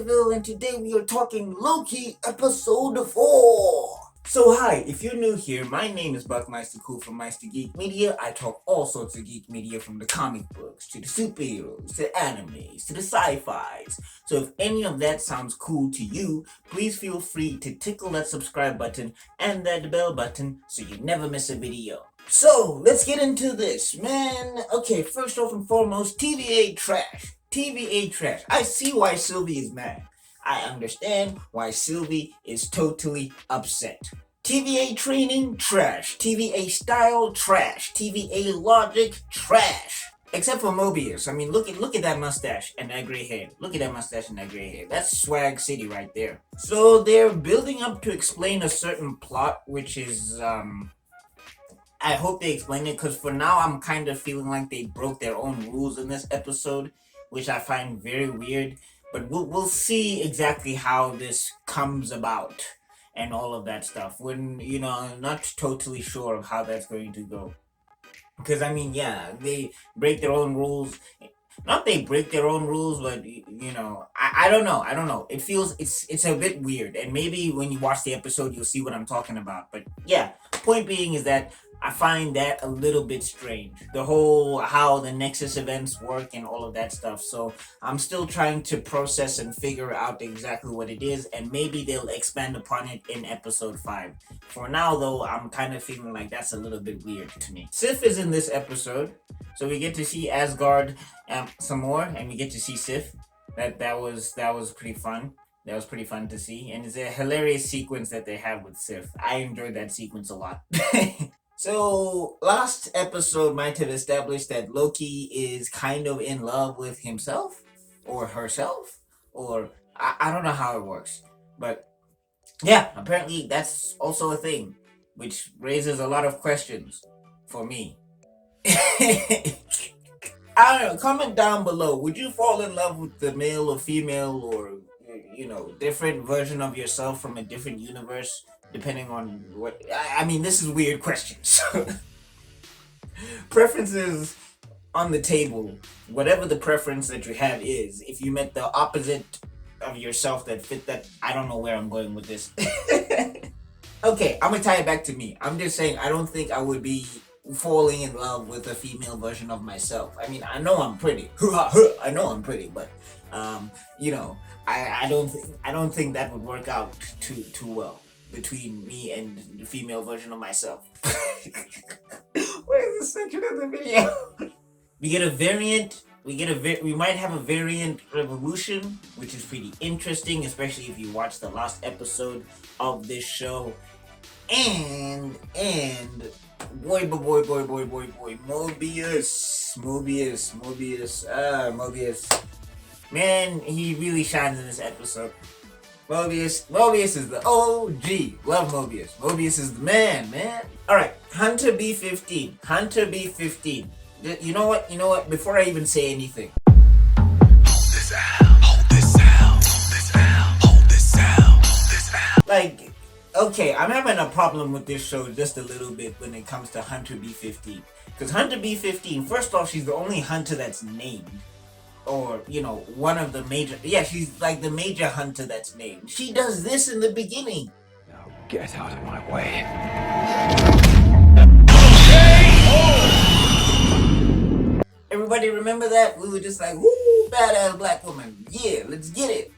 Evil, and today we are talking Loki episode 4. So hi, if you're new here, my name is Buckmeister Cool from Meister Geek Media. I talk all sorts of geek media, from the comic books, to the superheroes, to animes, to the sci-fis. So if any of that sounds cool to you, please feel free to tickle that subscribe button and that bell button so you never miss a video. So, let's get into this, man. Okay, first off and foremost, TVA trash. TVA trash. I see why Sylvie is mad. I understand why Sylvie is totally upset. TVA training, trash. TVA style, trash. TVA logic, trash. Except for MOBIUS. I mean, look at that mustache and that gray hair. Look at that mustache and that gray hair. That's Swag City right there. So they're building up to explain a certain plot, which is, I hope they explain it, because for now I'm kind of feeling like they broke their own rules in this episode, which I find very weird. But we'll see exactly how this comes about and all of that stuff. When, I'm not totally sure of how that's going to go. Because, I mean, yeah, they break their own rules. Not they break their own rules, but, I don't know. I don't know. It feels, it's a bit weird. And maybe when you watch the episode, you'll see what I'm talking about. But, yeah, point being is that I find that a little bit strange. The whole how the Nexus events work and all of that stuff. So I'm still trying to process and figure out exactly what it is, and maybe they'll expand upon it in episode 5. For now though, I'm kind of feeling like that's a little bit weird to me. Sif is in this episode, so we get to see Asgard some more, and we get to see Sif. That was pretty fun. That was pretty fun to see, and it's a hilarious sequence that they have with Sif. I enjoyed that sequence a lot. So, last episode might have established that Loki is kind of in love with himself, or herself, or I don't know how it works. But, yeah, apparently that's also a thing, which raises a lot of questions for me. I don't know, comment down below, would you fall in love with the male or female, or, different version of yourself from a different universe? Depending on what, I mean, this is weird questions. Preferences on the table. Whatever the preference that you have is, if you met the opposite of yourself that fit that, I don't know where I'm going with this. Okay, I'm gonna tie it back to me. I'm just saying, I don't think I would be falling in love with a female version of myself. I mean, I know I'm pretty. I know I'm pretty, but I don't think that would work out too well between me and the female version of myself. Where is this section of the video? We get a variant. We might have a variant revolution, which is pretty interesting, especially if you watch the last episode of this show. And boy, Mobius. Man, he really shines in this episode. Mobius is the OG. Love Mobius. Mobius is the man. Alright, Hunter B15. You know what? Before I even say anything. Like, okay, I'm having a problem with this show just a little bit when it comes to Hunter B15. Because Hunter B15, first off, she's the only Hunter that's named. Or, one of the major... Yeah, she's like the major Hunter that's named. She does this in the beginning. Now get out of my way. Everybody remember that? We were just like, woo, badass black woman. Yeah, let's get it.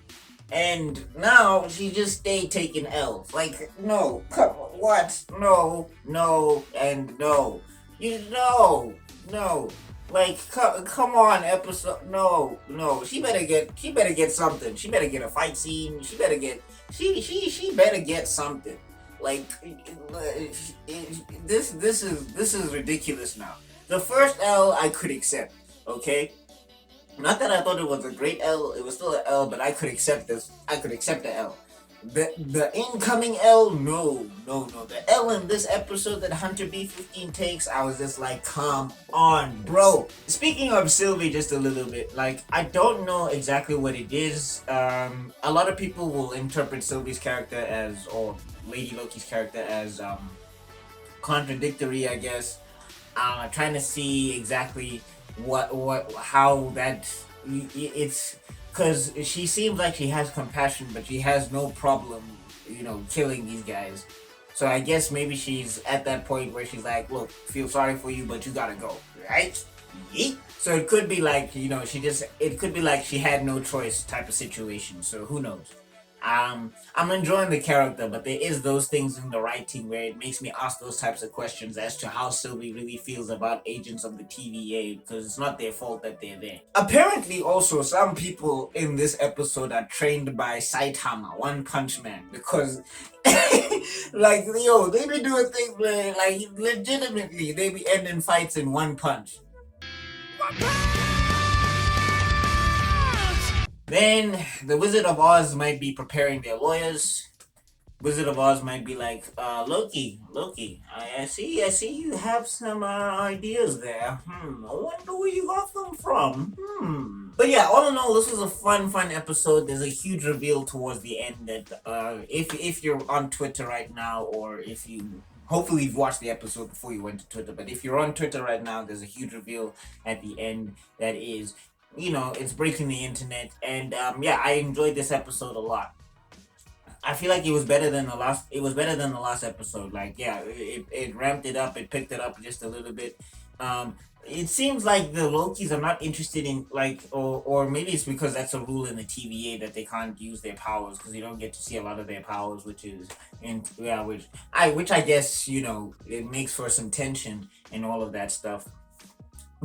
And now she just stayed taking L's. Like, no, what? No, and no. No. Like, come on, episode. No. She better get something. She better get a fight scene. She better get something. Like, this is ridiculous now. The first L I could accept, okay? Not that I thought it was a great L. It was still an L, but I could accept this. I could accept the L. The incoming L, no. The L in this episode that Hunter B15 takes, I was just like, come on, bro. Speaking of Sylvie just a little bit, like, I don't know exactly what it is. A lot of people will interpret Sylvie's character as, or Lady Loki's character as, contradictory, I guess. Trying to see exactly how that, it's because she seems like she has compassion, but she has no problem, killing these guys. So I guess maybe she's at that point where she's like, look, feel sorry for you, but you gotta go, right? Yeet. So it could be like, it could be like she had no choice type of situation. So who knows? I'm enjoying the character, but there is those things in the writing where it makes me ask those types of questions as to how Sylvie really feels about agents of the TVA, because it's not their fault that they're there. Apparently, also, some people in this episode are trained by Saitama, One Punch Man, because like, they be doing things where, like, legitimately, they be ending fights in one punch. Then the Wizard of Oz might be preparing their lawyers. Wizard of Oz might be like, Loki, I see you have some ideas there. I wonder where you got them from. But yeah, all in all, this was a fun episode. There's a huge reveal towards the end that, if you're on Twitter right now, or if you, hopefully you've watched the episode before you went to Twitter, but if you're on Twitter right now, there's a huge reveal at the end that is, it's breaking the internet. And yeah, I enjoyed this episode a lot. I feel like it was better than the last. It was better than the last episode. Like, yeah, it ramped it up. It picked it up just a little bit. It seems like the Lokis are not interested in, like, or maybe it's because that's a rule in the TVA that they can't use their powers, because you don't get to see a lot of their powers, which I guess it makes for some tension and all of that stuff.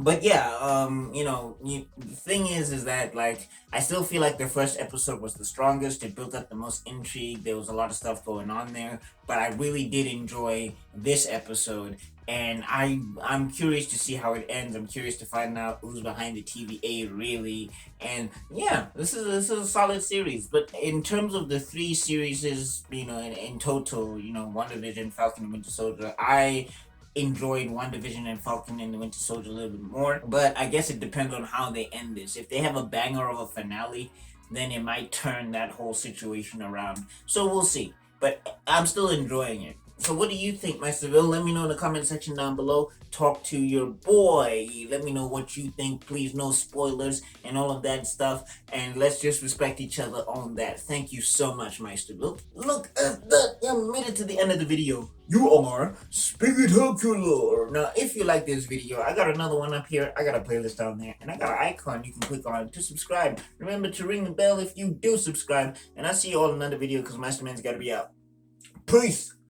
But yeah, the thing is that, like, I still feel like the first episode was the strongest. It built up the most intrigue. There was a lot of stuff going on there, but I really did enjoy this episode, and I'm curious to see how it ends. I'm curious to find out who's behind the TVA really, and yeah, this is a solid series. But in terms of the three series, in total, WandaVision, Falcon, and Winter Soldier, I enjoyed WandaVision and Falcon and the Winter Soldier a little bit more, but I guess it depends on how they end this. If they have a banger of a finale, then it might turn that whole situation around. So we'll see. But I'm still enjoying it. So what do you think, my Seville? Let me know in the comment section down below. Talk to your boy. Let me know what you think. Please, no spoilers and all of that stuff. And let's just respect each other on that. Thank you so much, my Seville. Look at that. You made it to the end of the video. You are spectacular. Now, if you like this video, I got another one up here. I got a playlist down there. And I got an icon you can click on to subscribe. Remember to ring the bell if you do subscribe. And I'll see you all in another video, because Masterman's got to be out. Peace.